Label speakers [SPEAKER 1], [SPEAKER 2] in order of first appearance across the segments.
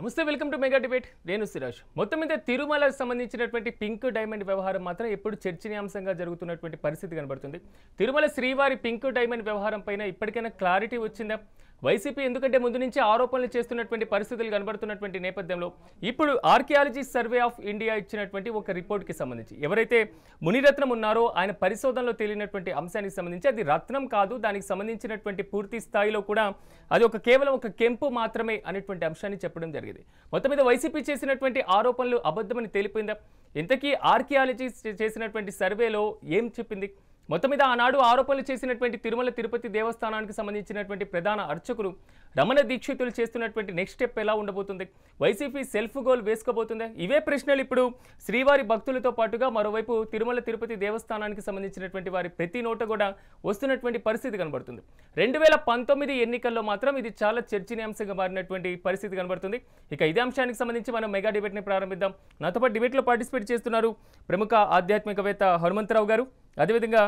[SPEAKER 1] నమస్తే, welcome to mega debate. నేను సిరాజ్. మొత్తం మీద తిరుమలకు సంబంధించినటువంటి పింక్ డైమండ్ వ్యవహారం మాత్రం ఎప్పుడు చర్చనీయాంశంగా జరుగుతున్నటువంటి పరిస్థితి కనబడుతుంది. తిరుమల శ్రీవారి పింక్ డైమండ్ వ్యవహారం పైన ఇప్పటికైనా క్లారిటీ వచ్చిందా? వైసీపీ ఎందుకంటే ముందు నుంచి ఆరోపణలు చేస్తున్నటువంటి పరిస్థితులు కనబడుతున్నటువంటి నేపథ్యంలో ఇప్పుడు ఆర్కియాలజీ సర్వే ఆఫ్ ఇండియా ఇచ్చినటువంటి ఒక రిపోర్ట్కి సంబంధించి ఎవరైతే మునిరత్నం ఉన్నారో ఆయన పరిశోధనలో తేలినటువంటి అంశానికి సంబంధించి అది రత్నం కాదు, దానికి సంబంధించినటువంటి పూర్తి స్థాయిలో కూడా అది కేవలం ఒక కెంపు మాత్రమే అనేటువంటి అంశాన్ని చెప్పడం జరిగింది. మొత్తం మీద వైసీపీ చేసినటువంటి ఆరోపణలు అబద్ధమని తేలిపోయిందా? ఇంతకీ ఆర్కియాలజీ చేసినటువంటి సర్వేలో ఏం చెప్పింది? మొత్తం మీద ఆనాడు ఆరోపణలు చేసినటువంటి తిరుమల తిరుపతి దేవస్థానానికి సంబంధించినటువంటి ప్రధాన అర్చకులు రమణ దీక్షితులు చేస్తున్నటువంటి నెక్స్ట్ స్టెప్ ఎలా ఉండబోతుంది? వైసీపీ సెల్ఫ్ గోల్ వేసుకోబోతుందా? ఇవే ప్రశ్నలు ఇప్పుడు శ్రీవారి భక్తులతో పాటుగా మరోవైపు తిరుమల తిరుపతి దేవస్థానానికి సంబంధించినటువంటి వారి ప్రతి నోట కూడా వస్తున్నటువంటి పరిస్థితి కనబడుతుంది. 2019 ఎన్నికల్లో మాత్రం ఇది చాలా చర్చనీయాంశంగా మారినటువంటి పరిస్థితి కనబడుతుంది. ఇక ఇదే అంశానికి సంబంధించి మనం మెగా డిబేట్ని ప్రారంభిద్దాం. నాతో పాటు డిబేట్లో పార్టిసిపేట్ చేస్తున్నారు ప్రముఖ ఆధ్యాత్మికవేత్త హనుమంతరావు గారు, అదేవిధంగా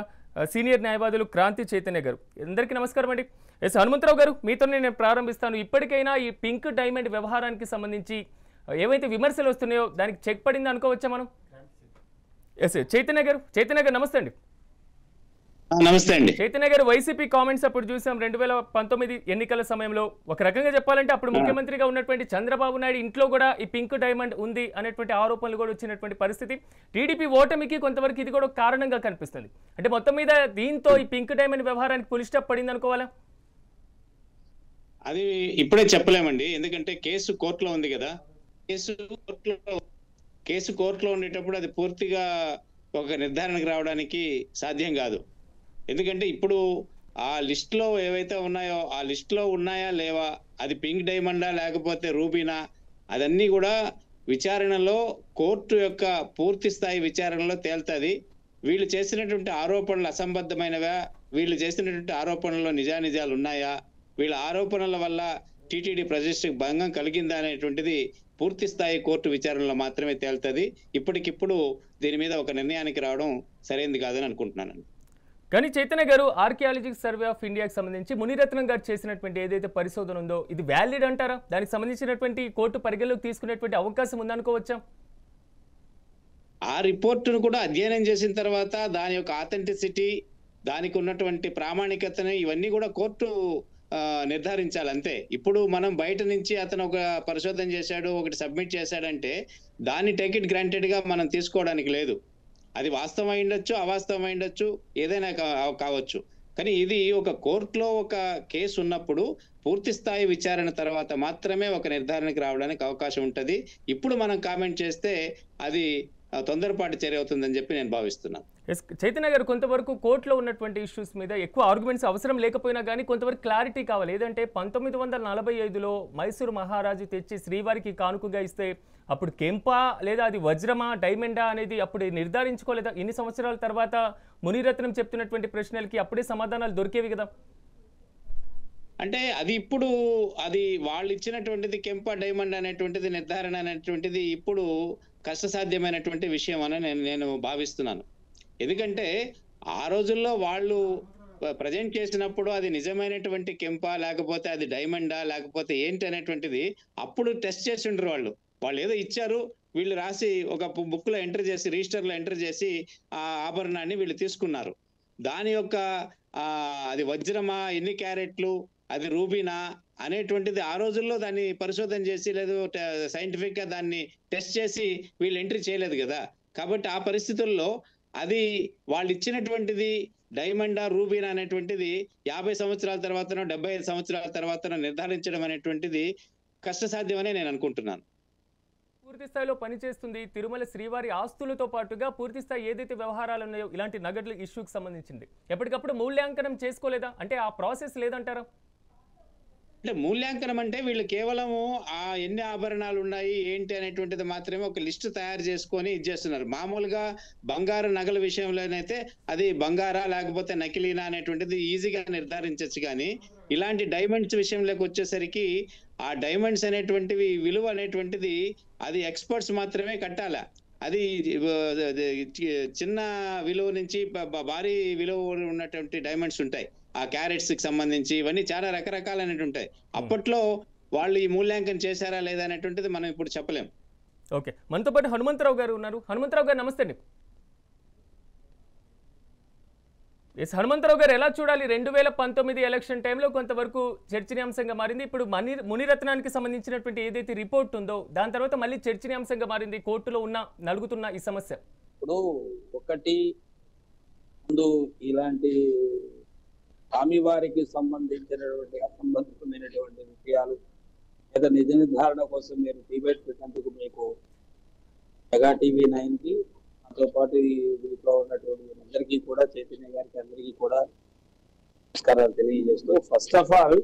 [SPEAKER 1] సీనియర్ న్యాయవాదులు క్రాంతి చైతన్య గారు. అందరికీ నమస్కారం అండి. ఎస్ హనుమంతరావు గారు, మీతోనే నేను ప్రారంభిస్తాను. ఇప్పటికైనా ఈ పింక్ డైమండ్ వ్యవహారానికి సంబంధించి ఏవైతే విమర్శలు వస్తున్నాయో దానికి చెక్ పడింది అనుకోవచ్చా మనం? ఎస్ చైతన్య గారు నమస్తే అండి.
[SPEAKER 2] నమస్తే అండి.
[SPEAKER 1] చైతన్య గారు, వైసీపీ కామెంట్స్ అప్పుడు చూసాం 2019 ఎన్నికల సమయంలో. ఒక రకంగా చెప్పాలంటే అప్పుడు ముఖ్యమంత్రిగా ఉన్నటువంటి చంద్రబాబు నాయుడు ఇంట్లో కూడా ఈ పింక్ డైమండ్ ఉంది అనేటువంటి ఆరోపణలు కూడా వచ్చినటువంటి పరిస్థితి. టీడీపీ ఓటమికి కొంతవరకు ఇది కూడా కారణంగా కనిపిస్తుంది. అంటే మొత్తం మీద దీంతో ఈ పింక్ డైమండ్ వ్యవహారానికి పులి స్టాప్ పడింది అనుకోవాలా?
[SPEAKER 2] అది ఇప్పుడే చెప్పలేమండి, ఎందుకంటే కేసు కోర్టులో ఉంది కదా. కేసు కోర్టులో ఉండేటప్పుడు అది పూర్తిగా ఒక నిర్ధారణకు రావడానికి సాధ్యం కాదు. ఎందుకంటే ఇప్పుడు ఆ లిస్ట్ లో ఏవైతే ఉన్నాయో ఆ లిస్ట్ లో ఉన్నాయా లేవా, అది పింక్ డైమండా లేకపోతే రూబీనా, అదన్నీ కూడా విచారణలో కోర్టు యొక్క పూర్తి స్థాయి విచారణలో తేల్తుంది. వీళ్ళు చేసినటువంటి ఆరోపణలు అసంబద్ధమైనవా, వీళ్ళు చేసినటువంటి ఆరోపణల్లో నిజానిజాలు ఉన్నాయా, వీళ్ళ ఆరోపణల వల్ల టీటీడీ ప్రతిష్టకు భంగం కలిగిందా అనేటువంటిది పూర్తి స్థాయి కోర్టు విచారణలో మాత్రమే తేల్తుంది. ఇప్పటికిప్పుడు దీని మీద ఒక నిర్ణయానికి రావడం సరైనది కాదని అనుకుంటున్నాను.
[SPEAKER 1] కానీ చైతన్య గారు, ఆర్కియాలజీ సర్వే ఆఫ్ ఇండియాకి సంబంధించి మునిరత్నం గారు చేసినటువంటి ఏదైతే పరిశోధన ఉందో ఇది వ్యాలిడ్ అంటారా? దానికి సంబంధించినటువంటి కోర్టు పరిగణలోకి తీసుకునేటువంటి అవకాశం ఉందనుకోవచ్చా?
[SPEAKER 2] ఆ రిపోర్టును కూడా అధ్యయనం చేసిన తర్వాత దాని యొక్క ఆథెంటిసిటీ, దానికి ఉన్నటువంటి ప్రామాణికతను ఇవన్నీ కూడా కోర్టు నిర్ధారించాలి అంతే. ఇప్పుడు మనం బయట నుంచి అతను ఒక పరిశోధన చేశాడు, ఒకటి సబ్మిట్ చేశాడంటే దాన్ని టేక్ ఇట్ గ్రాంటెడ్ గా మనం తీసుకోవడానికి లేదు. అది వాస్తవం అయి ఉండొచ్చు, అవాస్తవం అయి ఉండొచ్చు, ఏదైనా కావచ్చు. కానీ ఇది ఒక కోర్టులో ఒక కేసు ఉన్నప్పుడు పూర్తి స్థాయి విచారణ తర్వాత మాత్రమే ఒక నిర్ధారణకు రావడానికి అవకాశం ఉంటుంది. ఇప్పుడు మనం కామెంట్ చేస్తే అది తొందరపాటు చర్య అవుతుందని చెప్పి నేను భావిస్తున్నాను.
[SPEAKER 1] చైతన్య గారు, కొంతవరకు కోర్టులో ఉన్నటువంటి ఇష్యూస్ మీద ఎక్కువ ఆర్గ్యుమెంట్స్ అవసరం లేకపోయినా కానీ కొంతవరకు క్లారిటీ కావాలి. ఏదంటే 1945లో మైసూరు మహారాజు తెచ్చి శ్రీవారికి కానుకగా ఇస్తే అప్పుడు కెంపా లేదా అది వజ్రమా డైమండా అనేది అప్పుడు నిర్ధారించుకోలేదా? ఇన్ని సంవత్సరాల తర్వాత మునిరత్నం చెప్తున్నటువంటి ప్రశ్నలకి అప్పుడే సమాధానాలు దొరికేవి కదా.
[SPEAKER 2] అంటే అది ఇప్పుడు అది వాళ్ళు ఇచ్చినటువంటిది కెంపా డైమండ్ అనేటువంటిది నిర్ధారణ అనేటువంటిది ఇప్పుడు కష్టసాధ్యమైనటువంటి విషయం అని నేను భావిస్తున్నాను. ఎందుకంటే ఆ రోజుల్లో వాళ్ళు ప్రజెంట్ చేసినప్పుడు అది నిజమైనటువంటి కెంపా లేకపోతే అది డైమండా లేకపోతే ఏంటి అనేటువంటిది అప్పుడు టెస్ట్ చేసి ఉండరు. వాళ్ళు ఏదో ఇచ్చారు, వీళ్ళు రాసి ఒక బుక్ లో ఎంటర్ చేసి రిజిస్టర్ లో ఎంటర్ చేసి ఆ ఆభరణాన్ని వీళ్ళు తీసుకున్నారు. దాని యొక్క అది వజ్రమా, ఎన్ని క్యారెట్లు, అది రూబీనా అనేటువంటిది ఆ రోజుల్లో దాన్ని పరిశోధన చేసి లేదు సైంటిఫిక్ గా దాన్ని టెస్ట్ చేసి వీళ్ళు ఎంట్రీ చేయలేదు కదా. కాబట్టి ఆ పరిస్థితుల్లో అది వాళ్ళు ఇచ్చినటువంటిది డైమండా రూబీనా అనేటువంటిది 50 సంవత్సరాల తర్వాతనో 75 సంవత్సరాల తర్వాతనో నిర్ధారించడం అనేటువంటిది కష్టసాధ్యమని నేను అనుకుంటున్నాను.
[SPEAKER 1] పూర్తి స్థాయిలో పనిచేస్తుంది తిరుమల శ్రీవారి ఆస్తులతో పాటుగా పూర్తి స్థాయి ఏదైతే వ్యవహారాలు ఉన్నాయో ఇలాంటి నగదుల ఇష్యూకి సంబంధించింది ఎప్పటికప్పుడు మూల్యాంకనం చేసుకోలేదా? అంటే ఆ ప్రాసెస్ లేదంటారా?
[SPEAKER 2] అంటే మూల్యాంకనం అంటే వీళ్ళు కేవలము ఆ ఎన్ని ఆభరణాలు ఉన్నాయి ఏంటి అనేటువంటిది మాత్రమే ఒక లిస్టు తయారు చేసుకొని ఇచ్చేస్తున్నారు. మామూలుగా బంగారు నగల విషయంలోనైతే అది బంగారా లేకపోతే నకిలీనా అనేటువంటిది ఈజీగా నిర్ధారించవచ్చు. కానీ ఇలాంటి డైమండ్స్ విషయంలోకి వచ్చేసరికి ఆ డైమండ్స్ అనేటువంటివి విలువ అనేటువంటిది అది ఎక్స్పర్ట్స్ మాత్రమే కట్టాల. అది చిన్న విలువ నుంచి భారీ విలువ ఉన్నటువంటి డైమండ్స్ ఉంటాయి. ఆ క్యారెట్స్ కి సంబంధించి ఇవన్నీ చాలా రకరకాలైనవి ఉంటాయి. అప్పట్లో వాళ్ళు ఈ మూల్యాంకనం చేశారా లేదా అనేటువంటిది మనం ఇప్పుడు చెప్పలేం.
[SPEAKER 1] ఓకే, మనతో పాటు హనుమంతరావు గారు ఉన్నారు. హనుమంతరావు గారు నమస్తే అండి. ఎస్ హనుమంతరావు గారు, ఎలా చూడాలి 2019 ఎలక్షన్ టైంలో కొంతవరకు చర్చనీయాంశంగా మారింది. ఇప్పుడు మునిరత్నానికి సంబంధించినటువంటి ఏదైతే రిపోర్ట్ ఉందో దాని తర్వాత మళ్ళీ చర్చనీయాంశంగా మారింది కోర్టులో నలుగుతున్న ఈ సమస్య.
[SPEAKER 3] ఇప్పుడు ఒకటి ముందు ఇలాంటి స్వామివారికి సంబంధించినటువంటి అసంబద్ధమైనటువంటి విషయాలు లేదా నిజ నిర్ధారణ కోసం మీరు డిబేట్ పెట్టినందుకు మీకు మెగా టీవీ 9కి దాంతో పాటు వీటిలో ఉన్నటువంటి అందరికీ కూడా చైతన్య గారికి అందరికీ కూడా నమస్కారాలు తెలియజేస్తూ, ఫస్ట్ ఆఫ్ ఆల్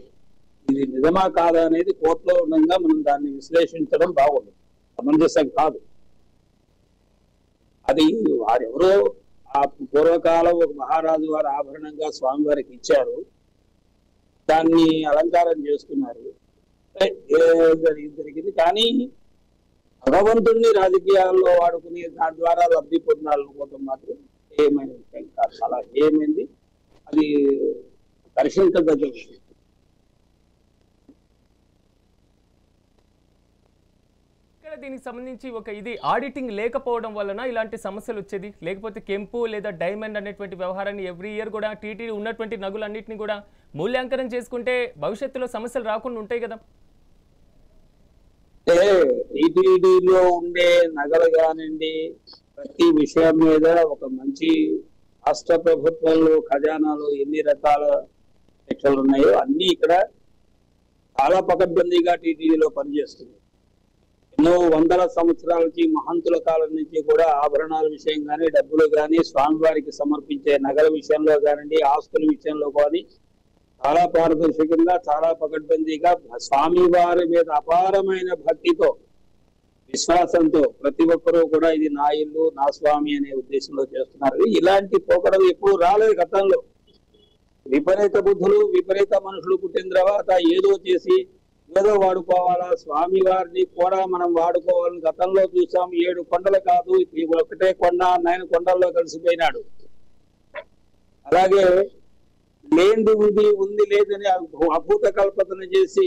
[SPEAKER 3] ఇది నిజమా కాదా అనేది కోర్టులో ఉండగా మనం దాన్ని విశ్లేషించడం బాగుంది, సమంజసం కాదు. అది వారెవరో ఆ పూర్వకాలం ఒక మహారాజు వారి ఆభరణంగా స్వామివారికి ఇచ్చారు, దాన్ని అలంకారం చేస్తున్నారు, జరిగింది. కానీ భగవంతుడిని రాజకీయాల్లో వాడుకుని దాని ద్వారా లబ్ధి పొందాలనుకోవడం మాత్రం ఏమైన విషయం కాదు. అలా ఏమైంది అది దర్శించదగ్గ విషయం.
[SPEAKER 1] ఇక్కడ దీనికి సంబంధించి ఇది ఆడిటింగ్ లేకపోవడం వలన ఇలాంటి సమస్యలు వచ్చేది, లేకపోతే కెంపు లేదా డైమండ్ అనేటువంటి వ్యవహారాన్ని ఎవ్రీ ఇయర్ కూడా టీటీడీ ఉన్నటువంటి నగులన్నింటినీ కూడా మూల్యాంకనం చేసుకుంటే భవిష్యత్తులో సమస్యలు రాకుండా ఉంటాయి కదా.
[SPEAKER 3] టీటీడీలో ఉండే నగలు కానివ్వండి, ప్రతి విషయం మీద ఒక మంచి రాష్ట్ర ప్రభుత్వంలో ఖజానాలో ఎన్ని రకాల సెక్షన్లు ఉన్నాయో అన్ని ఇక్కడ చాలా పకడ్బందీగా టీటీడీలో పనిచేస్తుంది. ఎన్నో వందల సంవత్సరాల నుంచి మహంతుల కాలం నుంచి కూడా ఆభరణాల విషయం కానీ, డబ్బులు కానీ, స్వామివారికి సమర్పించే నగల విషయంలో కానివ్వండి, ఆస్తుల విషయంలో కానీ చాలా పారదర్శకంగా చాలా పకడ్బందీగా స్వామివారి మీద అపారమైన భక్తితో విశ్వాసంతో ప్రతి ఒక్కరూ కూడా ఇది నా ఇల్లు నా స్వామి అనే ఉద్దేశంలో చేస్తున్నారు. ఇలాంటి పోకడలు ఎప్పుడు రాలేదు గతంలో. విపరీత బుద్ధులు విపరీత మనుషులు పుట్టిన తర్వాత ఏదో చేసి ఏదో వాడుకోవాలా, స్వామి వారిని కూడా మనం వాడుకోవాలని గతంలో చూసాం. 7 కొండలు కాదు, ఒకటే కొండ 9 కొండల్లో కలిసిపోయినాడు. అలాగే లేనిది ఉంది, ఉంది లేదని అభూత కల్పన చేసి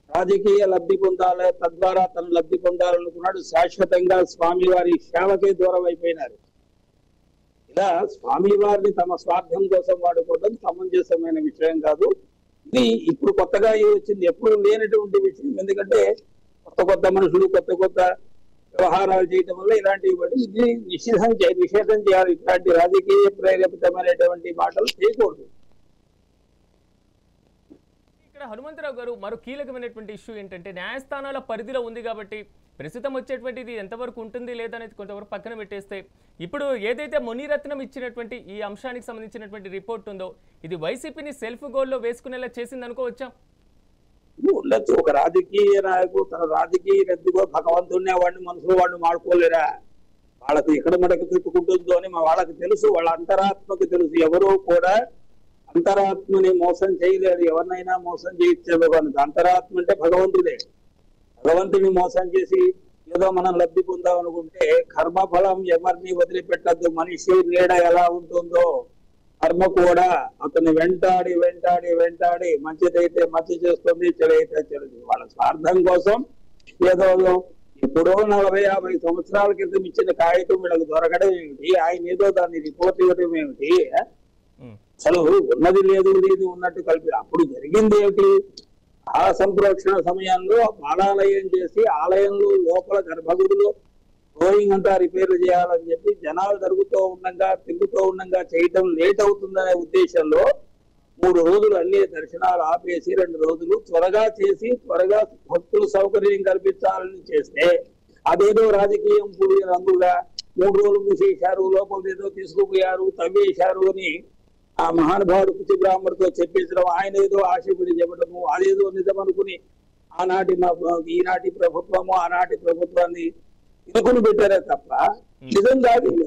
[SPEAKER 3] రాజకీయ లబ్ధి పొందాలి, తద్వారా తను లబ్ధి పొందాలనుకున్నాడు. శాశ్వతంగా స్వామివారి సేవకే దూరం అయిపోయినారు. ఇలా స్వామివారిని తమ స్వార్థం కోసం వాడుకోవడం సమంజసమైన విషయం కాదు. ఇది ఇప్పుడు కొత్తగా వచ్చింది, ఎప్పుడు లేనటువంటి విషయం. ఎందుకంటే కొత్త మనుషులు కొత్త వ్యవహారాలు చేయటం వల్ల ఇలాంటివి పడి ఇది నిషేధం చేయాలి. ఇట్లాంటి రాజకీయ ప్రేరేపితమైనటువంటి మాటలు చేయకూడదు.
[SPEAKER 1] ఇక్కడ హనుమంతరావు గారు, మరో కీలకమైనటువంటి ఇష్యూ ఏంటంటే న్యాయస్థానాల పరిధిలో ఉంది కాబట్టి ప్రస్తుతం వచ్చేటువంటిది ఎంతవరకు ఉంటుంది లేదనేది కొంతవరకు పక్కన పెట్టేస్తే, ఇప్పుడు ఏదైతే మునిరత్నం ఇచ్చినటువంటి ఈ అంశానికి సంబంధించినటువంటి రిపోర్ట్ ఉందో ఇది వైసీపీని సెల్ఫ్ గోల్లో వేసుకునేలా చేసింది అనుకోవచ్చా?
[SPEAKER 3] ఉండొచ్చు. ఒక రాజకీయ నాయకుడు తన రాజకీయ వ్యక్తిగా భగవంతుడిని వాడిని మనుషులు వాడిని మాడుకోలేరా? వాళ్ళకి ఎక్కడ మడక తిట్టుకుంటుందో అని వాళ్ళకి తెలుసు, వాళ్ళ అంతరాత్మకు తెలుసు. ఎవరో కూడా అంతరాత్మని మోసం చేయలేరు, ఎవరినైనా మోసం చేయొచ్చు. అంతరాత్మ అంటే భగవంతుడే. భగవంతుని మోసం చేసి ఏదో మనం లబ్ధి పొందాం అనుకుంటే కర్మఫలం ఎవరిని వదిలిపెట్టద్దు. మనిషి నీడ ఎలా ఉంటుందో కర్మ కూడా అతన్ని వెంటాడి వెంటాడి వెంటాడి మంచిదైతే మంచి చేస్తుంది, చెడైతే చెడు. వాళ్ళ స్వార్థం కోసం ఏదో ఎప్పుడో 40-50 సంవత్సరాల క్రితం ఇచ్చిన కాగితం వీళ్ళకి దొరకడం ఏమిటి? ఆయన ఏదో దాన్ని రిపోర్ట్ ఇవ్వడం ఏమిటి? అసలు ఉన్నది లేదు ఉన్నట్టు కలిపి అప్పుడు జరిగింది ఏమిటి? ఆ సంప్రోక్షణ సమయంలో బాలాలయం చేసి ఆలయంలో లోపల గర్భగుడిలో ఫ్లోయింగ్ అంతా రిపేర్లు చేయాలని చెప్పి జనాలు తిరుగుతూ ఉండగా చేయటం లేట్ అవుతుందనే ఉద్దేశంలో 3 రోజులు అన్ని దర్శనాలు ఆపేసి 2 రోజులు త్వరగా చేసి త్వరగా భక్తులు సౌకర్యం కల్పించాలని చేస్తే అదేదో రాజకీయం పూడి రంగుగా 3 రోజులు మూసేశారు, లోపల ఏదో తీసుకుపోయారు, తవ్వేశారు అని ఆ మహానుభావుడు కుచి బ్రాహ్మణుడితో చెప్పించడం, ఆయన ఏదో ఆశపడి చెప్పడము, అదేదో నిజం అనుకుని ఈనాటి ప్రభుత్వము ఆనాటి ప్రభుత్వాన్ని ఇనుకుని పెట్టారే తప్ప నిజం దాగుంది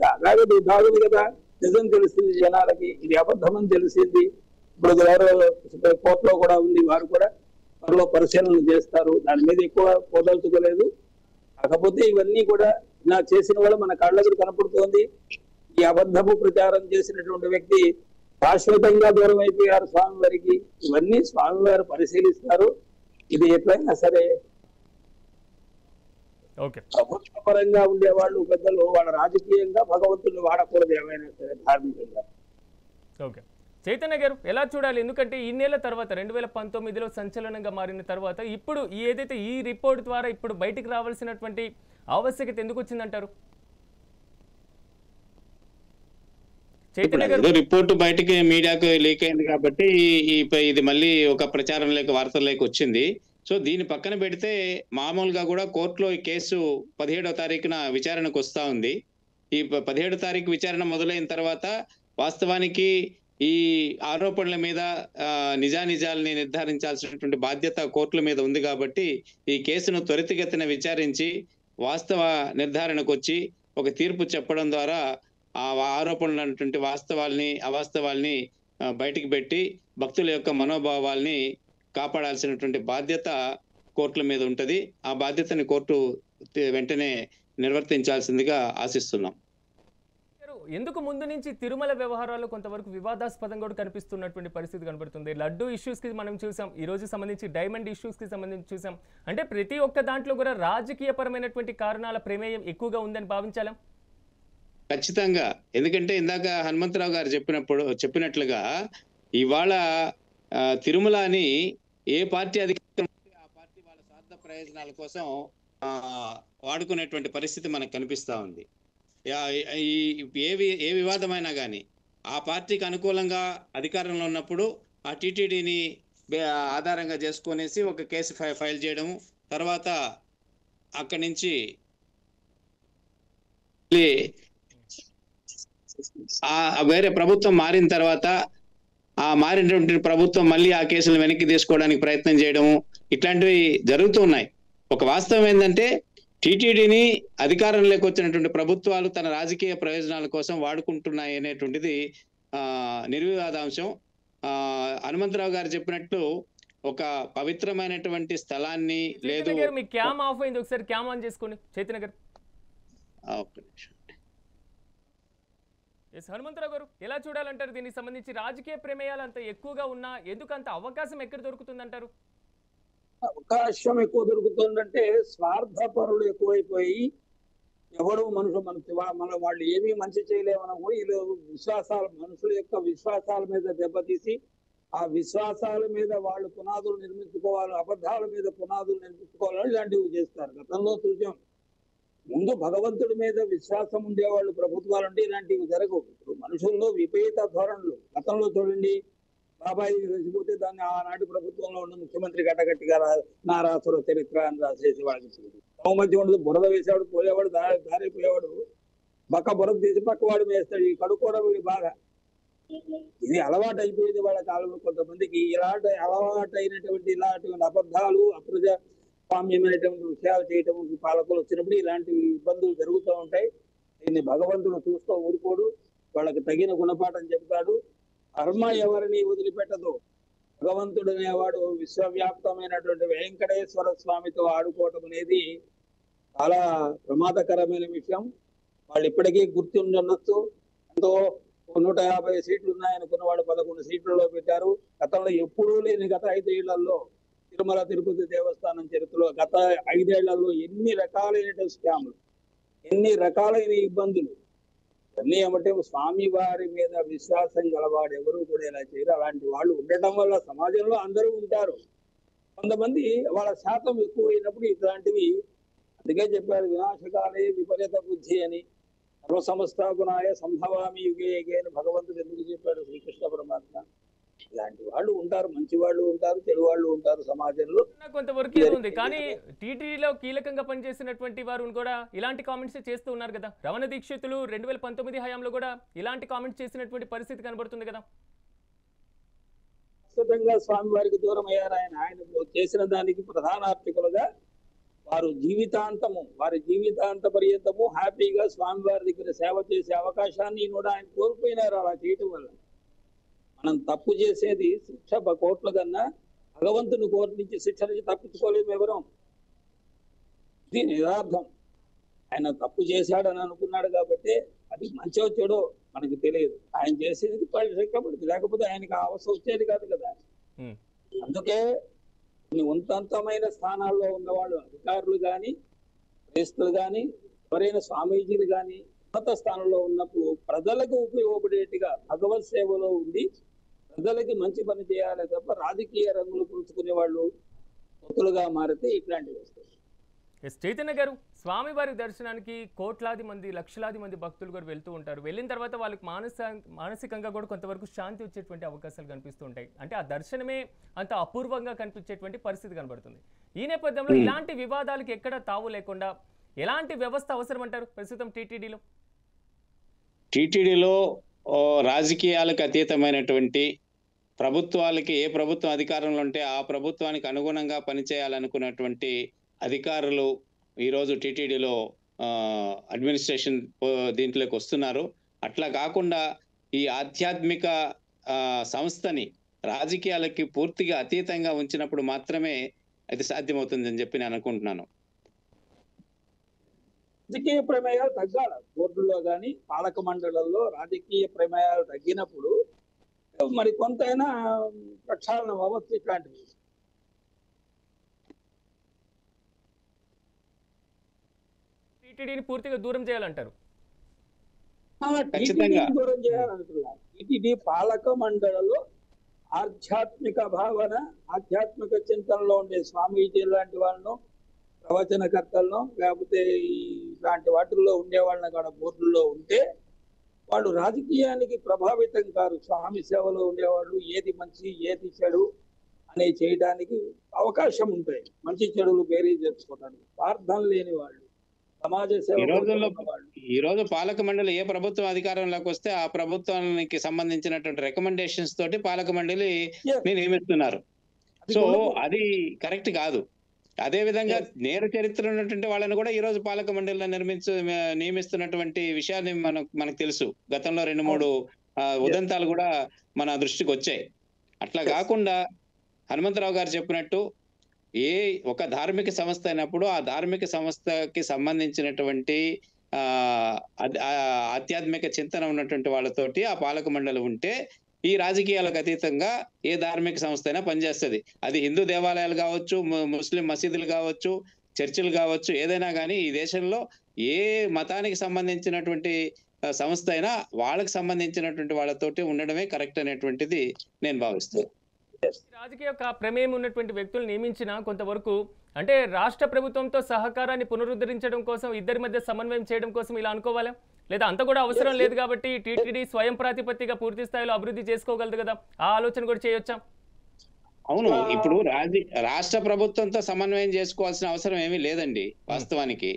[SPEAKER 3] కదా. నిజం తెలిసింది జనాలకి, ఇది అబద్ధమని తెలిసింది. ఇప్పుడు కోర్టులో కూడా ఉంది, వారు కూడా త్వరలో పరిశీలన చేస్తారు. దాని మీద ఎక్కువ పోదలుచుకోలేదు. కాకపోతే ఇవన్నీ కూడా ఇలా చేసిన వల్ల మన కళ్ళకు కనపడుతోంది. ఈ అబద్ధపు ప్రచారం చేసినటువంటి వ్యక్తి శాశ్వతంగా దూరం అయిపోయారు స్వామివారికి. ఇవన్నీ స్వామివారు పరిశీలిస్తారు. ఇది ఎట్లయినా సరే
[SPEAKER 1] ఓకే.
[SPEAKER 3] ప్రభుత్వ పరంగా ఉండేవాళ్ళు పెద్దలు వాళ్ళ రాజకీయంగా భగవంతుడిని వాడకూడదు ఏమైనా సరే ధార్మికంగా.
[SPEAKER 1] ఓకే. చైతన్య గారు ఎలా చూడాలి? ఎందుకంటే ఇన్నేళ్ల తర్వాత 2019లో సంచలనంగా మారిన తర్వాత ఇప్పుడు ఏదైతే ఈ రిపోర్ట్ ద్వారా ఇప్పుడు బయటికి రావాల్సినటువంటి ఆవశ్యకత ఎందుకు వచ్చిందంటారు? చైతన్య గారు,
[SPEAKER 2] రిపోర్ట్ బయటికి మీడియాకు లీక్ అయింది కాబట్టి ఇది మళ్ళీ ఒక ప్రచారం లేక వార్తల్లోకి వచ్చింది. సో దీన్ని పక్కన పెడితే మామూలుగా కూడా కోర్టులో ఈ కేసు 17వ తారీఖున విచారణకు వస్తా ఉంది. ఈ 17వ తారీఖు విచారణ మొదలైన తర్వాత వాస్తవానికి ఈ ఆరోపణల మీద నిజానిజాలని నిర్ధారించాల్సినటువంటి బాధ్యత కోర్టుల మీద ఉంది కాబట్టి ఈ కేసును త్వరితగతిన విచారించి వాస్తవ నిర్ధారణకు వచ్చి ఒక తీర్పు చెప్పడం ద్వారా ఆ ఆరోపణలు అన్నటువంటి వాస్తవాల్ని అవాస్తవాల్ని బయటికి పెట్టి భక్తుల యొక్క మనోభావాల్ని కాపాడాల్సినటువంటి బాధ్యత కోర్టుల మీద ఉంటది. ఆ బాధ్యతని కోర్టు వెంటనే నిర్వర్తించాల్సిందిగా ఆశిస్తున్నాం.
[SPEAKER 1] ఎందుకు ముందు నుంచి తిరుమల వ్యవహారాల్లో కొంతవరకు వివాదాస్పదంగా కూడా కనిపిస్తున్నటువంటి పరిస్థితి కనబడుతుంది? లడ్డు ఇష్యూస్ కి మనం చూసాం, ఈ రోజు సంబంధించి డైమండ్ ఇష్యూస్ కి సంబంధించి చూసాం. అంటే ప్రతి ఒక్క దాంట్లో కూడా రాజకీయపరమైనటువంటి కారణాల ప్రమేయం ఎక్కువగా ఉందని భావించాలా?
[SPEAKER 2] ఖచ్చితంగా. ఎందుకంటే ఇందాక హనుమంతరావు గారు చెప్పినట్లుగా ఇవాళ తిరుమలని ఏ పార్టీ అధికారం ఆ పార్టీ వాళ్ళ స్వార్థ ప్రయోజనాల కోసం వాడుకునేటువంటి పరిస్థితి మనకు కనిపిస్తా ఉంది. ఏ వివాదమైనా కానీ ఆ పార్టీకి అనుకూలంగా అధికారంలో ఉన్నప్పుడు ఆ టీటీడీని ఆధారంగా చేసుకునేసి ఒక కేసు ఫైల్ చేయడము, తర్వాత అక్కడి నుంచి వేరే ప్రభుత్వం మారిన తర్వాత ఆ మారినటువంటి ప్రభుత్వం మళ్ళీ ఆ కేసులు వెనక్కి తీసుకోవడానికి ప్రయత్నం చేయడము, ఇట్లాంటివి జరుగుతూ ఉన్నాయి. ఒక వాస్తవం ఏంటంటే టీటీడీని అధికారంలోకి వచ్చినటువంటి ప్రభుత్వాలు తన రాజకీయ ప్రయోజనాల కోసం వాడుకుంటున్నాయి అనేటువంటిది నిర్వివాదాంశం. హనుమంతరావు గారు చెప్పినట్లు ఒక పవిత్రమైనటువంటి స్థలాన్ని లేదు.
[SPEAKER 1] మీ క్యామ్ ఆఫ్ అయింది, ఒకసారి క్యామ్ ఆన్ చేసుకోండి చైతన్య గారు. హనుమంతరావు గారు ఎలా చూడాలంటారు? దీనికి సంబంధించి రాజకీయ ప్రమేయాలు అంత ఎక్కువగా ఉన్నా ఎందుకు అంత అవకాశం ఎక్కడ దొరుకుతుందంటారు?
[SPEAKER 3] అవకాశం ఎక్కువ దొరుకుతుందంటే స్వార్థపరులు ఎక్కువైపోయి ఎవడు మన వాళ్ళు ఏమీ మంచి చేయలేమని వీళ్ళు విశ్వాసాలు, మనుషుల యొక్క విశ్వాసాల మీద దెబ్బతీసి ఆ విశ్వాసాల మీద వాళ్ళు పునాదులు నిర్మించుకోవాలి, అబద్ధాల మీద పునాదులు నిర్మించుకోవాలని ఇలాంటివి చేస్తారు. గతంలో చూసాం. ముందు భగవంతుడి మీద విశ్వాసం ఉండేవాళ్ళు ప్రభుత్వాలు అంటే ఇలాంటివి జరగవు. ఇప్పుడు మనుషుల్లో విపరీత ధోరణులు. గతంలో చూడండి, బాబాయి చచ్చిపోతే దాన్ని ఆనాటి ప్రభుత్వంలో ఉన్న ముఖ్యమంత్రి గట్టగట్టిగా నారాసుర చరిత్ర అని రాసేసి వాళ్ళకి మధ్య ఉండదు. బురద వేసేవాడు, పోయేవాడు, దారిపోయేవాడు బక్క బురద తీసి పక్కవాడు వేస్తాడు. ఈ కడుక్కోవడం వీడి బాగా ఇది అలవాటు అయిపోయింది వాళ్ళ కాలంలో. కొంతమందికి ఇలాంటి అలవాటు అయినటువంటి ఇలాంటి అబద్ధాలు, అప్రజాస్వామ్యమైనటువంటి విషయాలు చేయటం పాలకులు వచ్చినప్పుడు ఇలాంటి ఇబ్బందులు జరుగుతూ ఉంటాయి. దీన్ని భగవంతుడు చూస్తూ ఊరుకోడు, వాళ్ళకి తగిన గుణపాఠం చెబుతాడు. కర్మ ఎవరిని వదిలిపెట్టదు. భగవంతుడు అనేవాడు విశ్వవ్యాప్తమైనటువంటి వెంకటేశ్వర స్వామితో ఆడుకోవటం అనేది చాలా ప్రమాదకరమైన విషయం. వాళ్ళు ఇప్పటికీ గుర్తుండొచ్చు. ఎంతో 150 సీట్లు ఉన్నాయనుకున్న వాళ్ళు 11 సీట్లలో పెట్టారు. గతంలో ఎప్పుడూ లేని గత 5 ఏళ్లలో తిరుమల తిరుపతి దేవస్థానం చరిత్రలో గత 5 ఏళ్లలో ఎన్ని రకాలైన స్కాములు, ఎన్ని రకాలైన ఇబ్బందులు అన్నీ ఏమంటే స్వామి వారి మీద విశ్వాసం గలవాడు ఎవరు కూడా ఇలా చేయరు. అలాంటి వాళ్ళు ఉండటం వల్ల సమాజంలో అందరూ ఉంటారు. కొంతమంది వాళ్ళ శాతం ఎక్కువైనప్పుడు ఇట్లాంటివి, అందుకే చెప్పారు వినాశకాలే విపరీత బుద్ధి అని, సర్వసమస్తాగుణాయ సంభవామి యుగే యుగే అని భగవంతుడు ఎందుకు చెప్పాడు శ్రీకృష్ణ పరమాత్మ. ఇలాంటి వాళ్ళు ఉంటారు, మంచి వాళ్ళు ఉంటారు, చెడు వాళ్ళు ఉంటారు సమాజంలో.
[SPEAKER 1] కొంతవరకు ఉంది. కానీ టీటీడీలో కీలకంగా పనిచేసినటువంటి వారు కూడా ఇలాంటి కామెంట్స్ చేస్తూ ఉన్నారు కదా. రమణ దీక్షితులు 2019 హయాంలో కూడా ఇలాంటి కామెంట్స్ చేసినటువంటి పరిస్థితి కనబడుతుంది కదా.
[SPEAKER 3] ఖచ్చితంగా స్వామి వారికి దూరం అయ్యారు. ఆయన చేసిన దానికి ప్రధాన అర్చకులుగా వారి జీవితాంత పర్యంతము హ్యాపీగా స్వామి వారి దగ్గర సేవ చేసే అవకాశాన్ని కూడా ఆయన కోల్పోయినారు అలా చేయటం వల్ల. మనం తప్పు చేసేది శిక్ష కోట్ల కన్నా భగవంతుని కోర్టు నుంచి శిక్ష నుంచి తప్పించుకోలేము ఎవరం. ఇది నిరార్థం. ఆయన తప్పు చేశాడని అనుకున్నాడు కాబట్టి అది మంచి వచ్చాడో మనకి తెలియదు. ఆయన చేసేది శిక్ష పడుతుంది, లేకపోతే ఆయనకి అవసరం వచ్చేది కాదు కదా. అందుకే కొన్ని ఉన్నతమైన స్థానాల్లో ఉన్నవాళ్ళు అధికారులు కానీ, క్రైస్తులు కానీ, ఎవరైనా స్వామీజీలు కానీ ఉన్నత స్థానంలో ఉన్నప్పుడు ప్రజలకు ఉపయోగపడేట్టుగా భగవత్ సేవలో ఉండి ప్రజలకి మంచి పని చేయాలి తప్ప రాజకీయ రంగులు పులుచుకునే వాళ్ళు భక్తులుగా మారితే ఇట్లాంటివి వస్తాయి.
[SPEAKER 1] చైతన్య గారు, స్వామివారి దర్శనానికి కోట్లాది మంది, లక్షలాది మంది భక్తులు కూడా వెళ్తూ ఉంటారు. వెళ్ళిన తర్వాత వాళ్ళకి మానసికంగా కూడా కొంతవరకు శాంతి వచ్చేటువంటి అవకాశాలు కనిపిస్తూ ఉంటాయి. అంటే ఆ దర్శనమే అంత అపూర్వంగా కనిపించేటువంటి పరిస్థితి కనబడుతుంది. ఈ నేపథ్యంలో ఇలాంటి వివాదాలకు ఎక్కడ తావు లేకుండా ఎలాంటి వ్యవస్థ అవసరం అంటారు ప్రస్తుతం టీటీడీలో?
[SPEAKER 2] టీటీడీలో రాజకీయాలకు అతీతమైనటువంటి, ప్రభుత్వాలకి ఏ ప్రభుత్వం అధికారంలో ఉంటే ఆ ప్రభుత్వానికి అనుగుణంగా పనిచేయాలనుకున్నటువంటి అధికారులు ఈరోజు టీటీడీలో అడ్మినిస్ట్రేషన్ దీంట్లోకి వస్తున్నారు. అట్లా కాకుండా ఈ ఆధ్యాత్మిక సంస్థని రాజకీయాలకి పూర్తిగా అతీతంగా ఉంచినప్పుడు మాత్రమే అది సాధ్యమవుతుందని చెప్పి నేను అనుకుంటున్నాను.
[SPEAKER 3] రాజకీయ ప్రమేయాలు తగ్గాలి. బోర్డుల్లో కానీ పాలక మండలంలో రాజకీయ ప్రమేయాలు తగ్గినప్పుడు మరి కొంతైనా ప్రక్షాళన అవ్వచ్చు. ఇట్లాంటివి
[SPEAKER 1] టీటీడీని పూర్తిగా దూరం చేయాలంటారు.
[SPEAKER 3] దూరం చేయాలంటున్నారు. టీటీడీ పాలక మండలిలో ఆధ్యాత్మిక భావన, ఆధ్యాత్మిక చింతనలో ఉండే స్వామీజీ లాంటి వాళ్ళను, ప్రవచనకర్తలను, లేకపోతే ఇలాంటి వాటిల్లో ఉండే వాళ్ళని కూడా బోర్డుల్లో ఉంటే వాళ్ళు రాజకీయానికి ప్రభావితం కాదు. స్వామి సేవలో ఉండేవాళ్ళు ఏది మంచి ఏది చెడు అనే చేయడానికి అవకాశం ఉంటాయి. మంచి చెడులు బేరీ చేసుకోవడానికి స్వార్థం లేని వాళ్ళు, సమాజ సేవ.
[SPEAKER 2] ఈ రోజు పాలక మండలి ఏ ప్రభుత్వం అధికారంలోకి వస్తే ఆ ప్రభుత్వానికి సంబంధించినటువంటి రికమెండేషన్స్ తోటి పాలక మండలి నియమిస్తున్నారు. సో అది కరెక్ట్ కాదు. అదే విధంగా నేర చరిత్ర ఉన్నటువంటి వాళ్ళని కూడా ఈ రోజు పాలక మండలిలో నియమిస్తున్నటువంటి విషయాన్ని మనకు తెలుసు. గతంలో 2-3 ఉదంతాలు కూడా మన దృష్టికి వచ్చాయి. అట్లా కాకుండా హనుమంతరావు గారు చెప్పినట్టు ఏ ఒక ధార్మిక సంస్థ అయినప్పుడు ఆ ధార్మిక సంస్థకి సంబంధించినటువంటి ఆధ్యాత్మిక చింతన ఉన్నటువంటి వాళ్ళతోటి ఆ పాలక మండలి ఉంటే ఈ రాజకీయాలకు అతీతంగా ఏ ధార్మిక సంస్థ అయినా పనిచేస్తుంది. అది హిందూ దేవాలయాలు కావచ్చు, ముస్లిం మసీదులు కావచ్చు, చర్చిలు కావచ్చు, ఏదైనా కానీ ఈ దేశంలో ఏ మతానికి సంబంధించినటువంటి సంస్థ అయినా వాళ్ళకి సంబంధించినటువంటి వాళ్ళతోటి ఉండడమే కరెక్ట్ అనేటువంటిది నేను భావిస్తాను.
[SPEAKER 1] రాజకీయ ప్రమేయం ఉన్నటువంటి వ్యక్తులు నియమించిన కొంతవరకు అంటే రాష్ట్ర ప్రభుత్వంతో సహకారాన్ని పునరుద్ధరించడం కోసం, ఇద్దరి మధ్య సమన్వయం చేయడం కోసం ఇలా అనుకోవాలా? లేదా అంత కూడా అవసరం లేదు కాబట్టి టీటీడీ స్వయం ప్రాతిపత్తిగా పూర్తి స్థాయిలో అభివృద్ధి చేసుకోగలదు కదా, ఆ ఆలోచన కూడా చేయొచ్చా?
[SPEAKER 2] అవును, ఇప్పుడు రాష్ట్ర ప్రభుత్వంతో సమన్వయం చేసుకోవాల్సిన అవసరం ఏమీ లేదండి వాస్తవానికి.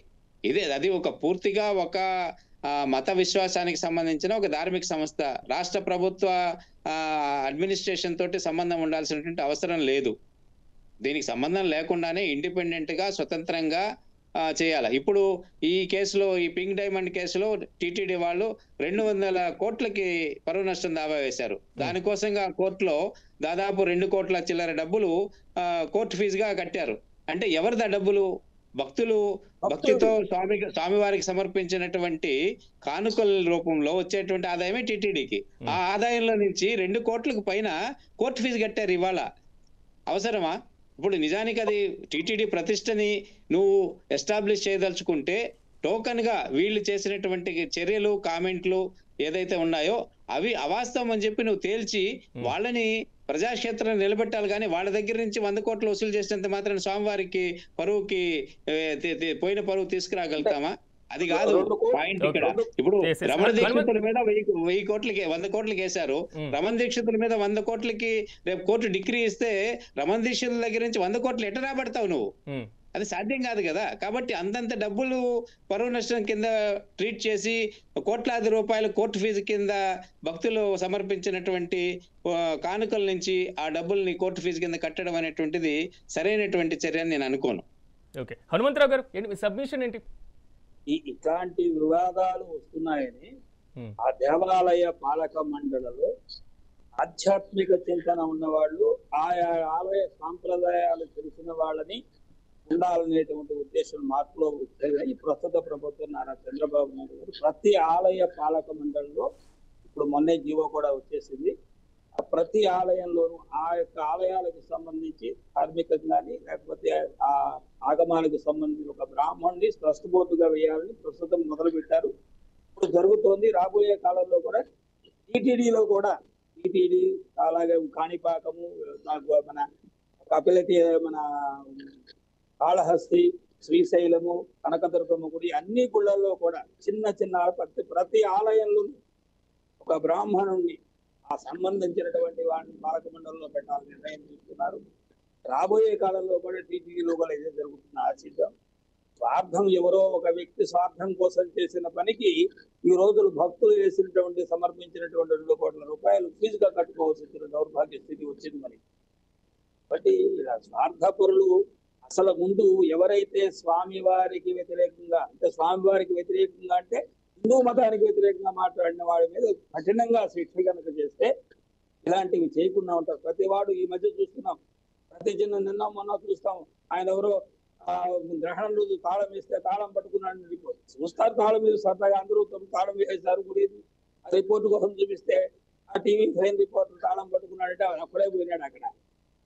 [SPEAKER 2] అది ఒక పూర్తిగా ఒక మత విశ్వాసానికి సంబంధించిన ఒక ధార్మిక సంస్థ. రాష్ట్ర ప్రభుత్వ అడ్మినిస్ట్రేషన్ తోటి సంబంధం ఉండాల్సినటువంటి అవసరం లేదు. దీనికి సంబంధం లేకుండానే ఇండిపెండెంట్ గా స్వతంత్రంగా చేయాలి. ఇప్పుడు ఈ కేసులో, ఈ పింక్ డైమండ్ కేసులో టీటీడీ వాళ్ళు 200 కోట్లకి పరువు నష్టం దావా వేశారు. దానికోసంగా కోర్టులో దాదాపు 2 కోట్ల చిల్లర డబ్బులు కోర్టు ఫీజుగా కట్టారు. అంటే ఎవరిదా డబ్బులు? భక్తితో స్వామివారికి సమర్పించినటువంటి కానుకల రూపంలో వచ్చేటువంటి ఆదాయమే టీటీడీకి. ఆ ఆదాయంలో నుంచి 2 కోట్లకు పైన కోర్టు ఫీజు కట్టారు. ఇవాళ అవసరమా? ఇప్పుడు నిజానికి అది టీటీడీ ప్రతిష్టని నువ్వు ఎస్టాబ్లిష్ చేయదలుచుకుంటే టోకన్ గా వీళ్ళు చేసినటువంటి చర్యలు, కామెంట్లు ఏదైతే ఉన్నాయో అవి అవాస్తవం అని చెప్పి నువ్వు తేల్చి వాళ్ళని ప్రజాక్షేత్రం నిలబెట్టాలి. కానీ వాళ్ళ దగ్గర నుంచి 100 కోట్లు వసూలు చేసినంత మాత్రం స్వామివారికి పరువుకి పోయిన పరువు తీసుకురాగలుగుతామా? అది కాదు పాయింట్ ఇక్కడ. ఇప్పుడు రమణ దీక్షితుల మీద 1000 కోట్లకి 100 కోట్లకి వేశారు. రమణ దీక్షితుల మీద 100 కోట్లకి రేపు కోర్టు డిగ్రీ ఇస్తే రమణ దీక్షితుల దగ్గర నుంచి 100 కోట్లు ఎట్లా రాబడతావు నువ్వు? అది సాధ్యం కాదు కదా. కాబట్టి అంతంత డబ్బులు పరువు నష్టం కింద ట్రీట్ చేసి కోట్లాది రూపాయలు కోర్టు ఫీజు కింద భక్తులు సమర్పించినటువంటి కానుకల నుంచి ఆ డబ్బుల్ని కోర్టు ఫీజు కింద కట్టడం అనేటువంటిది సరైనటువంటి చర్య అని నేను అనుకోను.
[SPEAKER 1] ఓకే, హనుమంతరావు గారు సబ్మిషన్ ఏంటి?
[SPEAKER 3] ఇట్లాంటి వివాదాలు వస్తున్నాయని ఆ దేవాలయ పాలక మండలిలో ఆధ్యాత్మిక చింతన ఉన్నవాళ్ళు, ఆయా ఆలయ సాంప్రదాయాలు తెలిసిన వాళ్ళని ఉండాలనేటువంటి ఉద్దేశం మార్పులో వచ్చాయి. ప్రస్తుత ప్రభుత్వం నారా చంద్రబాబు నాయుడు గారు ప్రతి ఆలయ పాలక మండలిలో ఇప్పుడు మొన్నే జీవో కూడా వచ్చేసింది. ప్రతి ఆలయంలోనూ ఆ యొక్క ఆలయాలకు సంబంధించి ధార్మికంగాని లేకపోతే ఆ ఆగమాలకు సంబంధించి ఒక బ్రాహ్మణుని ట్రస్ట్ బోర్డుగా వేయాలని ప్రస్తుతం మొదలు పెట్టారు. ఇప్పుడు జరుగుతోంది. రాబోయే కాలంలో కూడా టీటీడీలో కూడా టీటీడీ అలాగే కాణిపాకము మన కపిలతి మన కాళహస్తి శ్రీశైలము కనకదుర్గమ్మ గుడి అన్ని గుళ్ళల్లో కూడా చిన్న చిన్న ప్రతి ఆలయంలో ఒక బ్రాహ్మణుణ్ణి ఆ సంబంధించినటువంటి వాడిని పాలక మండలిలో పెట్టాలని నిర్ణయం తీసుకున్నారు. రాబోయే కాలంలో కూడా టీటీడీలో కూడా ఇదే జరుగుతుంది ఆశిద్దాం. స్వార్థం ఎవరో ఒక వ్యక్తి స్వార్థం కోసం చేసిన పనికి ఈ రోజులు భక్తులు వేసినటువంటి సమర్పించినటువంటి 2 కోట్ల రూపాయలు ఫీజుగా కట్టుకోవాల్సిన దౌర్భాగ్య స్థితి వచ్చింది మరి. కాబట్టి ఇలా స్వార్థపరులు అసలు ముందు ఎవరైతే స్వామివారికి వ్యతిరేకంగా అంటే స్వామివారికి వ్యతిరేకంగా అంటే హిందూ మతానికి వ్యతిరేకంగా మాట్లాడిన వాడి మీద కఠినంగా శిక్ష కనుక చేస్తే ఇలాంటివి చేయకుండా ఉంటారు. ప్రతి వాడు ఈ మధ్య చూస్తున్నాం, ప్రతి చిన్న నిన్న మొన్న చూస్తాం, ఆయన ఎవరో గ్రహణం రోజు తాళం వేస్తే తాళం పట్టుకున్నాడు రిపోర్ట్ చూస్తారు. తాళం మీద సరదాగా అందరూ తాళం వేసేసారు గుడి. ఆ రిపోర్ట్ కోసం చూపిస్తే ఆ టీవీ ఫైన్ రిపోర్టర్ తాళం పట్టుకున్నాడంటే ఆయన అప్పుడే పోయినాడు అక్కడ.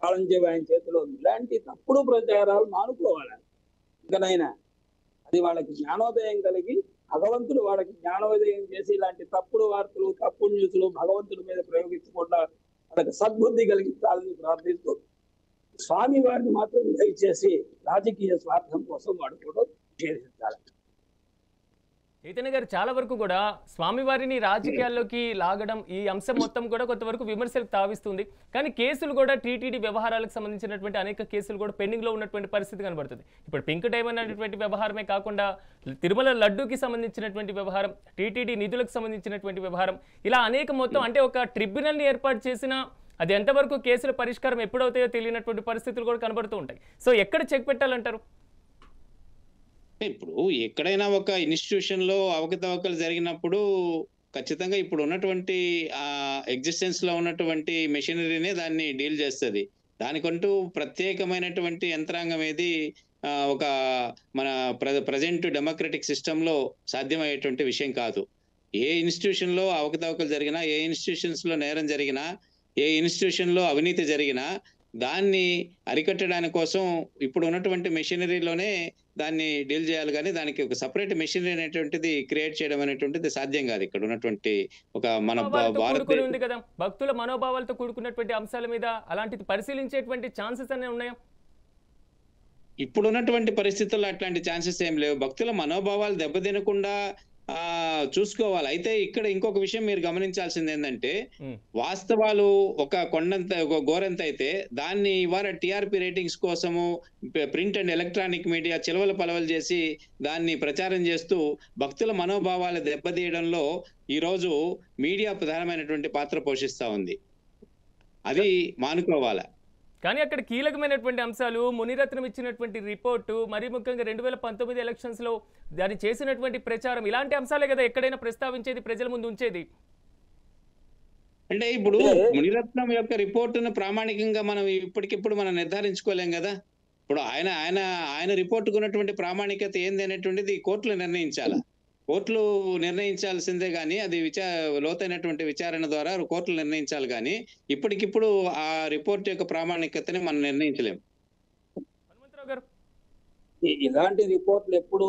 [SPEAKER 3] తాళం చెవి ఆయన చేతిలో ఉంది. ఇలాంటి తప్పుడు ప్రచారాలు మానుకోవాలి. ఇంకనైనా అది వాళ్ళకి జ్ఞానోదయం కలిగి భగవంతుడు వాళ్ళకి జ్ఞానోదయం చేసి ఇలాంటి తప్పుడు వార్తలు తప్పుడు న్యూస్లు భగవంతుడి మీద ప్రయోగించకుండా వాళ్ళకి సద్బుద్ధి కలిగించాలని ప్రార్థిస్తూ స్వామి వారిని మాత్రం దయచేసి రాజకీయ స్వార్థం కోసం వాడుకోవడం నిషేధించాలి.
[SPEAKER 1] చైతన్య గారు చాలా వరకు కూడా స్వామివారిని రాజకీయాల్లోకి లాగడం ఈ అంశం మొత్తం కూడా కొంతవరకు విమర్శలకు తావిస్తుంది. కానీ కేసులు కూడా టీటీడీ వ్యవహారాలకు సంబంధించినటువంటి అనేక కేసులు కూడా పెండింగ్లో ఉన్నటువంటి పరిస్థితి కనబడుతుంది. ఇప్పుడు పింక్ డైమండ్ అనేటువంటి వ్యవహారమే కాకుండా తిరుమల లడ్డూకి సంబంధించినటువంటి వ్యవహారం, టీటీడీ నిధులకు సంబంధించినటువంటి వ్యవహారం, ఇలా అనేక మొత్తం అంటే ఒక ట్రిబ్యునల్ని ఏర్పాటు చేసిన అది ఎంతవరకు కేసుల పరిష్కారం ఎప్పుడవుతాయో తెలియనటువంటి పరిస్థితులు కూడా కనబడుతూ ఉంటాయి. సో ఎక్కడ చెక్ పెట్టాలంటారు?
[SPEAKER 2] ఇప్పుడు ఎక్కడైనా ఒక ఇన్స్టిట్యూషన్ లో అవకతవకలు జరిగినప్పుడు ఖచ్చితంగా ఇప్పుడు ఉన్నటువంటి ఎగ్జిస్టెన్స్ లో ఉన్నటువంటి మెషినరీనే దాన్ని డీల్ చేస్తుంది. దానికంటూ ప్రత్యేకమైనటువంటి యంత్రాంగం ఏది ఒక మన ప్రజెంట్ డెమోక్రటిక్ సిస్టమ్ లో సాధ్యమయ్యేటువంటి విషయం కాదు. ఏ ఇన్స్టిట్యూషన్ లో అవకతవకలు జరిగినా, ఏ ఇన్స్టిట్యూషన్స్ లో నేరం జరిగినా, ఏ ఇన్స్టిట్యూషన్ లో అవినీతి జరిగినా దాన్ని అరికట్టడానికి కోసం ఇప్పుడు ఉన్నటువంటి మెషినరీలోనే దాన్ని డీల్ చేయాలి. కానీ దానికి ఒక సపరేట్ మెషినరీ అనేటువంటిది క్రియేట్ చేయడం అనేటువంటిది సాధ్యం కాదు. ఇక్కడ ఉన్నటువంటి ఒక మన
[SPEAKER 1] ఉంది కదా, భక్తుల మనోభావాలతో కూడుకున్నటువంటి అంశాల మీద అలాంటిది పరిశీలించేటువంటి ఛాన్సెస్ అనే ఉన్నాయా?
[SPEAKER 2] ఇప్పుడు ఉన్నటువంటి పరిస్థితుల్లో అట్లాంటి ఛాన్సెస్ ఏం లేవు. భక్తుల మనోభావాలు దెబ్బతినకుండా చూసుకోవాలి. అయితే ఇక్కడ ఇంకొక విషయం మీరు గమనించాల్సింది ఏంటంటే, వాస్తవాలు ఒక కొండంత ఒక గోరంత అయితే దాన్ని ఇవాళ టీఆర్పీ రేటింగ్స్ కోసము ప్రింట్ అండ్ ఎలక్ట్రానిక్ మీడియా చిలవలు పలవలు చేసి దాన్ని ప్రచారం చేస్తూ భక్తుల మనోభావాలు దెబ్బతీయడంలో ఈరోజు మీడియా ప్రధానమైనటువంటి పాత్ర పోషిస్తా ఉంది. అది మానుకోవాలి.
[SPEAKER 1] కానీ అక్కడ కీలకమైనటువంటి అంశాలు మునిరత్నం ఇచ్చినటువంటి రిపోర్టు, మరీ ముఖ్యంగా 2019 ఎలక్షన్స్ లో దాన్ని చేసినటువంటి ప్రచారం, ఇలాంటి అంశాలే కదా ఎక్కడైనా ప్రస్తావించేది, ప్రజల ముందు ఉంచేది.
[SPEAKER 2] అంటే ఇప్పుడు మునిరత్నం యొక్క రిపోర్టును ప్రామాణికంగా మనం ఇప్పటికిప్పుడు మనం నిర్ధారించుకోలేం కదా. ఇప్పుడు ఆయన రిపోర్టుకు ఉన్నటువంటి ప్రామాణికత ఏంది అనేటువంటిది కోర్టులు నిర్ణయించాలా. కోర్టులు నిర్ణయించాల్సిందే కానీ అది లోతైనటువంటి విచారణ ద్వారా కోర్టులు నిర్ణయించాలి. కానీ ఇప్పటికిప్పుడు ఆ రిపోర్ట్ యొక్క ప్రామాణికతని మనం నిర్ణయించలేము.
[SPEAKER 3] ఇలాంటి రిపోర్ట్లు ఎప్పుడు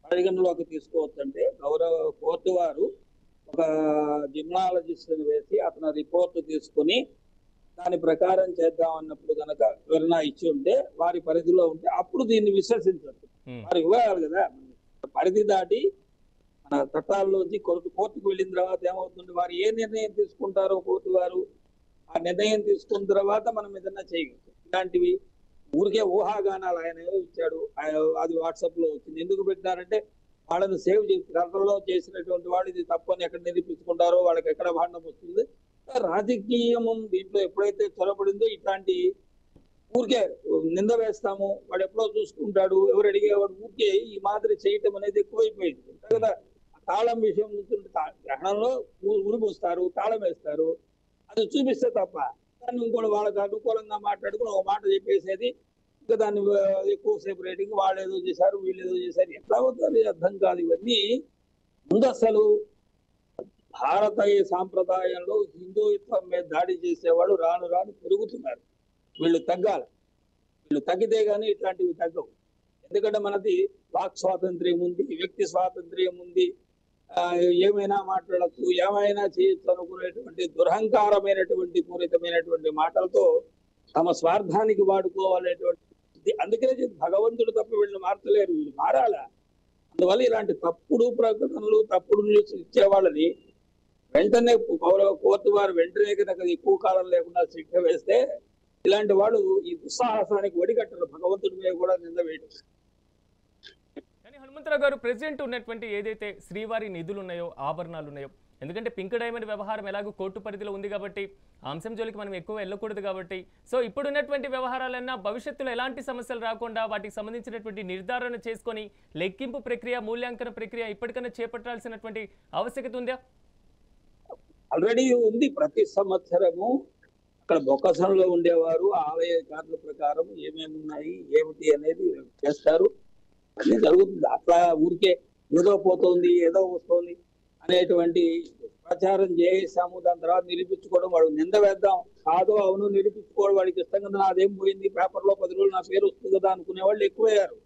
[SPEAKER 3] పరిగణలోకి తీసుకోవచ్చు అంటే, గౌరవ కోర్టు వారు ఒక జిమ్నాలజిస్ట్ వేసి అతను రిపోర్ట్ తీసుకుని దాని ప్రకారం చేద్దాం అన్నప్పుడు కనుక ఎవరైనా ఇచ్చి ఉంటే వారి పరిధిలో ఉంటే అప్పుడు దీన్ని విశ్వసించవచ్చు. వారు ఇవ్వాలి కదా. పరిధి దాటి మన చట్టాల్లోంచి కోర్టుకు వెళ్ళిన తర్వాత ఏమవుతుంది, వారు ఏ నిర్ణయం తీసుకుంటారో కోర్టు వారు ఆ నిర్ణయం తీసుకున్న తర్వాత మనం ఏదన్నా చేయగలం. ఇలాంటివి ఊరికే ఊహాగానాలు ఆయన ఏదో ఇచ్చాడు, అది వాట్సాప్ లో వచ్చింది. ఎందుకు పెట్టారంటే వాళ్ళని సేవ్ చేసి గతంలో చేసినటువంటి వాళ్ళు ఇది తప్పని ఎక్కడ నిరూపించుకుంటారో వాళ్ళకి ఎక్కడ భాండం వస్తుంది. రాజకీయం దీంట్లో ఎప్పుడైతే చొరబడిందో ఇట్లాంటి ఊరికే నింద వేస్తాము, వాడు ఎప్పుడో చూసుకుంటాడు, ఎవరు అడిగేవాడు, ఊరికే ఈ మాదిరి చేయటం అనేది ఎక్కువైపోయింది కదా. తాళం విషయం గ్రహణంలో ఉరిపోస్తారు, తాళం వేస్తారు, అది చూపిస్తే తప్ప దాన్ని ఇంకోటి వాళ్ళకి అనుకూలంగా మాట్లాడుకుని ఒక మాట చెప్పేసేది. ఇంకా దాన్ని ఎక్కువసేపు రేటింగ్ వాళ్ళు ఏదో చేశారు, వీళ్ళు ఏదో చేశారు, ఎట్లా అవుతుంది అర్థం కాదు. ఇవన్నీ ముందు అసలు భారతీయ సాంప్రదాయంలో హిందూత్వం మీద దాడి చేసేవాళ్ళు రాను రాను పెరుగుతున్నారు. వీళ్ళు తగ్గాలి. వీళ్ళు తగ్గితే గానీ ఇట్లాంటివి తగ్గవు. ఎందుకంటే మనది వాక్ స్వాతంత్ర్యం ఉంది, వ్యక్తి స్వాతంత్ర్యం ఉంది, ఏమైనా మాట్లాడచ్చు, ఏమైనా చేయొచ్చు అనుకునేటువంటి దురహంకారమైనటువంటి పూరితమైనటువంటి మాటలతో తమ స్వార్థానికి వాడుకోవాలనేటువంటి, అందుకనే భగవంతుడు తప్ప వీళ్ళు మార్చలేరు, వీళ్ళు మారాల. అందువల్ల ఇలాంటి తప్పుడు ప్రకటనలు, తప్పుడు న్యూస్ ఇచ్చేవాళ్ళని వెంటనే కోర్టు వారు వెంటనే కనుక ఎక్కువ కాలం లేకుండా శిక్ష వేస్తే ఇలాంటి వాళ్ళు ఈ దుస్సాహసానికి వడిగట్టరు. భగవంతుడి మీద కూడా నింద వేయడం.
[SPEAKER 1] కానీ హనుమంతరావు గారు, ప్రెసిడెంట్ ఉన్నటువంటి ఏదైతే శ్రీవారి నిధులు ఉన్నాయో, ఆభరణాలు ఉన్నాయో, ఎందుకంటే పింక్ డైమండ్ వ్యవహారం ఎలాగో కోర్టు పరిధిలో ఉంది కాబట్టి ఆ అంశం జోలికి మనం ఎక్కువ వెళ్ళకూడదు కాబట్టి, సో ఇప్పుడు ఉన్నటువంటి వ్యవహారాలన్నా భవిష్యత్తులో ఎలాంటి సమస్యలు రాకుండా వాటికి సంబంధించినటువంటి నిర్ధారణ చేసుకొని లెక్కింపు ప్రక్రియ, మూల్యాంకన ప్రక్రియ ఇప్పటికన్నా చేపట్టాల్సినటువంటి ఆవశ్యకత ఉందా?
[SPEAKER 3] ఆల్రెడీ ఉంది. ప్రతి సంవత్సరము అక్కడ బొక్కసంలో ఉండేవారు ఆలయ కార్డుల ప్రకారం ఏమేమి ఉన్నాయి ఏమిటి అనేది చేస్తారు. అన్ని జరుగుతుంది. అట్లా ఊరికే ఏదో పోతుంది ఏదో వస్తుంది అనేటువంటి ప్రచారం చేసాము, దాని తర్వాత నిరూపించుకోవడం, వాడు నింద వేద్దాం, కాదో అవును నిరూపించుకోవడం, వాడికి ఇష్టం కదా నాదేం పోయింది, పేపర్లో 10 రోజులు నా పేరు వస్తుంది కదా అనుకునే వాళ్ళు ఎక్కువయ్యారు.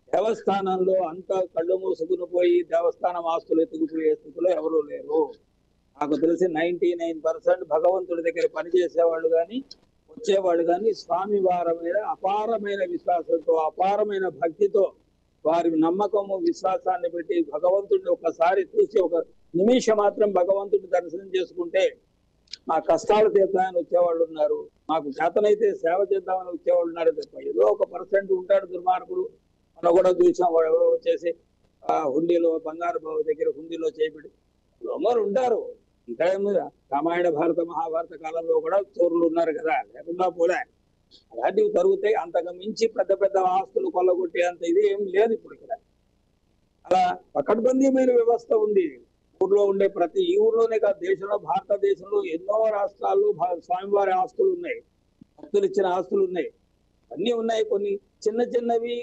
[SPEAKER 3] దేవస్థానంలో అంతా కళ్ళు మూసుకుని పోయి దేవస్థానం ఆస్తులు ఎత్తుకుపోయే స్థితిలో ఎవరూ లేరు. నాకు తెలిసి 99% భగవంతుడి దగ్గర పనిచేసేవాళ్ళు కానీ వచ్చేవాళ్ళు కానీ స్వామి వారి మీద అపారమైన విశ్వాసంతో, అపారమైన భక్తితో, వారి నమ్మకము విశ్వాసాన్ని పెట్టి భగవంతుడిని ఒకసారి చూసి ఒక నిమిషం మాత్రం భగవంతుడిని దర్శనం చేసుకుంటే మా కష్టాలు తీర్చాలని వచ్చేవాళ్ళు ఉన్నారు. మాకు చేతనైతే సేవ చేద్దామని వచ్చేవాళ్ళు ఉన్నారు తప్ప ఏదో 1% ఉంటాడు దుర్మార్గుడు. మనం కూడా చూసాం, వాడు ఎవరో వచ్చేసి హుండీలో బంగారు బాబు దగ్గర హుండీలో చేయబడి దొంగలు ఉంటారు. ఇంకా రామాయణ భారత మహాభారత కాలంలో కూడా చోరులు ఉన్నారు కదా, లేకుండా పోలే. అలాంటివి జరుగుతాయి. అంతకు మించి పెద్ద పెద్ద ఆస్తులు కొల్లగొట్టే అంత ఇది ఏం లేదు ఇప్పుడు ఇక్కడ. అలా పకడ్బందీమైన వ్యవస్థ ఉంది. ఊర్లో ఉండే ప్రతి ఈ ఊర్లోనే కాదు, దేశంలో భారతదేశంలో ఎన్నో రాష్ట్రాల్లో స్వామివారి ఆస్తులు ఉన్నాయి, భక్తులు ఇచ్చిన ఆస్తులు ఉన్నాయి, అన్నీ ఉన్నాయి. కొన్ని చిన్న చిన్నవి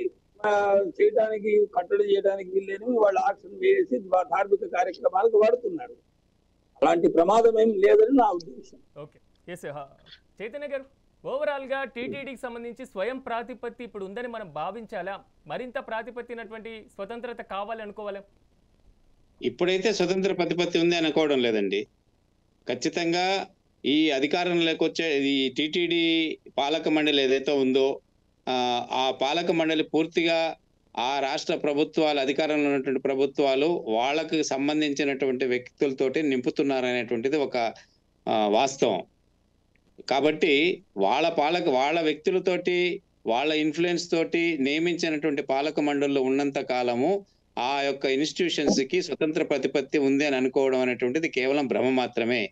[SPEAKER 3] చేయడానికి, కట్టడి చేయడానికి వీళ్ళేని వాళ్ళు ఆక్షన్ వేసి ధార్మిక కార్యక్రమాలకు వాడుతున్నారు. అలాంటి ప్రమాదం ఏం లేదని నా ఉద్దేశం.
[SPEAKER 1] ఓకే, ఎస్ చైతన్య గారు, ఓవరాల్గా టీటీడీకి సంబంధించి స్వయం ప్రాతిపత్తి ఇప్పుడు ఉందని మనం భావించాలా? మరింత ప్రాతిపత్తినటువంటి స్వతంత్రత కావాలి అనుకోవాలా?
[SPEAKER 2] ఇప్పుడైతే స్వతంత్ర ప్రతిపత్తి ఉంది అనుకోవడం లేదండి. ఖచ్చితంగా ఈ అధికారంలోకి వచ్చే ఈ టీటీడీ పాలక మండలి ఏదైతే ఉందో ఆ పాలక మండలి పూర్తిగా ఆ రాష్ట్ర ప్రభుత్వాలు, అధికారంలో ఉన్నటువంటి ప్రభుత్వాలు వాళ్ళకు సంబంధించినటువంటి వ్యక్తులతోటి నింపుతున్నారనేటువంటిది ఒక వాస్తవం. కాబట్టి వాళ్ళ వ్యక్తులతోటి, వాళ్ళ ఇన్ఫ్లుయెన్స్ తోటి నియమించినటువంటి పాలక మండలిలో ఉన్నంత కాలము ఆ యొక్క ఇన్స్టిట్యూషన్స్ కి స్వతంత్ర ప్రతిపత్తి ఉంది అని అనుకోవడం అనేటువంటిది కేవలం భ్రమ మాత్రమే.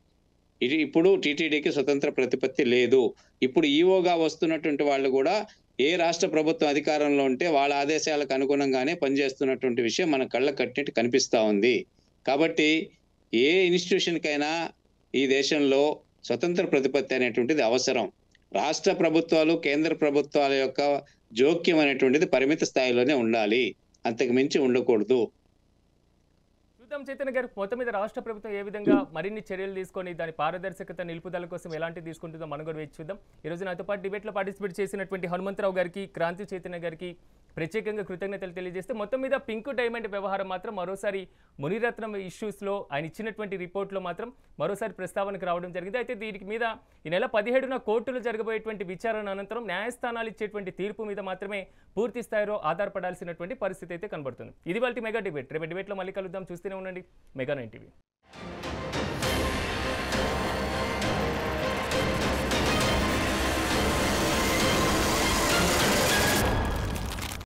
[SPEAKER 2] ఇప్పుడు టీటీడీకి స్వతంత్ర ప్రతిపత్తి లేదు. ఇప్పుడు ఈఓగా వస్తున్నటువంటి వాళ్ళు కూడా ఏ రాష్ట్ర ప్రభుత్వం అధికారంలో ఉంటే వాళ్ళ ఆదేశాలకు అనుగుణంగానే పనిచేస్తున్నటువంటి విషయం మన కళ్ళ కట్టినట్టు కనిపిస్తా ఉంది. కాబట్టి ఏ ఇన్స్టిట్యూషన్ కైనా ఈ దేశంలో స్వతంత్ర ప్రతిపత్తి అనేటువంటిది అవసరం. రాష్ట్ర ప్రభుత్వాలు, కేంద్ర ప్రభుత్వాల యొక్క జోక్యం అనేటువంటిది పరిమిత స్థాయిలోనే ఉండాలి, అంతకు మించి ఉండకూడదు.
[SPEAKER 1] చూద్దాం చైతన్య గారు, మొత్తం మీద రాష్ట్ర ప్రభుత్వం ఏ విధంగా మరిన్ని చర్యలు తీసుకొని దాని పారదర్శకత నిలుపుదల కోసం ఎలాంటి తీసుకుంటుందో మనం కూడా వేచి చూద్దాం. ఈరోజు నాతో పాటు డిబేట్లో పార్టిసిపేట్ చేసినటువంటి హనుమంతరావు గారికి, క్రాంతి చైతన్య గారికి ప్రత్యేకంగా కృతజ్ఞతలు తెలియజేస్తే, మొత్తం మీద పింక్ డైమండ్ వ్యవహారం మాత్రం మరోసారి మునిరత్నం ఇష్యూస్లో ఆయన ఇచ్చినటువంటి రిపోర్ట్లో మాత్రం మరోసారి ప్రస్తావనకు రావడం జరిగింది. అయితే దీనికి మీద ఈ నెల 17న కోర్టులో జరగబోయేటువంటి విచారణ అనంతరం న్యాయస్థానాలు ఇచ్చేటువంటి తీర్పు మీద మాత్రమే పూర్తి స్థాయిలో ఆధారపడాల్సినటువంటి పరిస్థితి అయితే కనబడుతుంది. ఇది వాళ్ళ మెగా డిబేట్. రేపు డిబేట్లో మళ్ళీ కలుద్దాం. చూస్తూనే ఉండండి మెగా 9 టీవీ.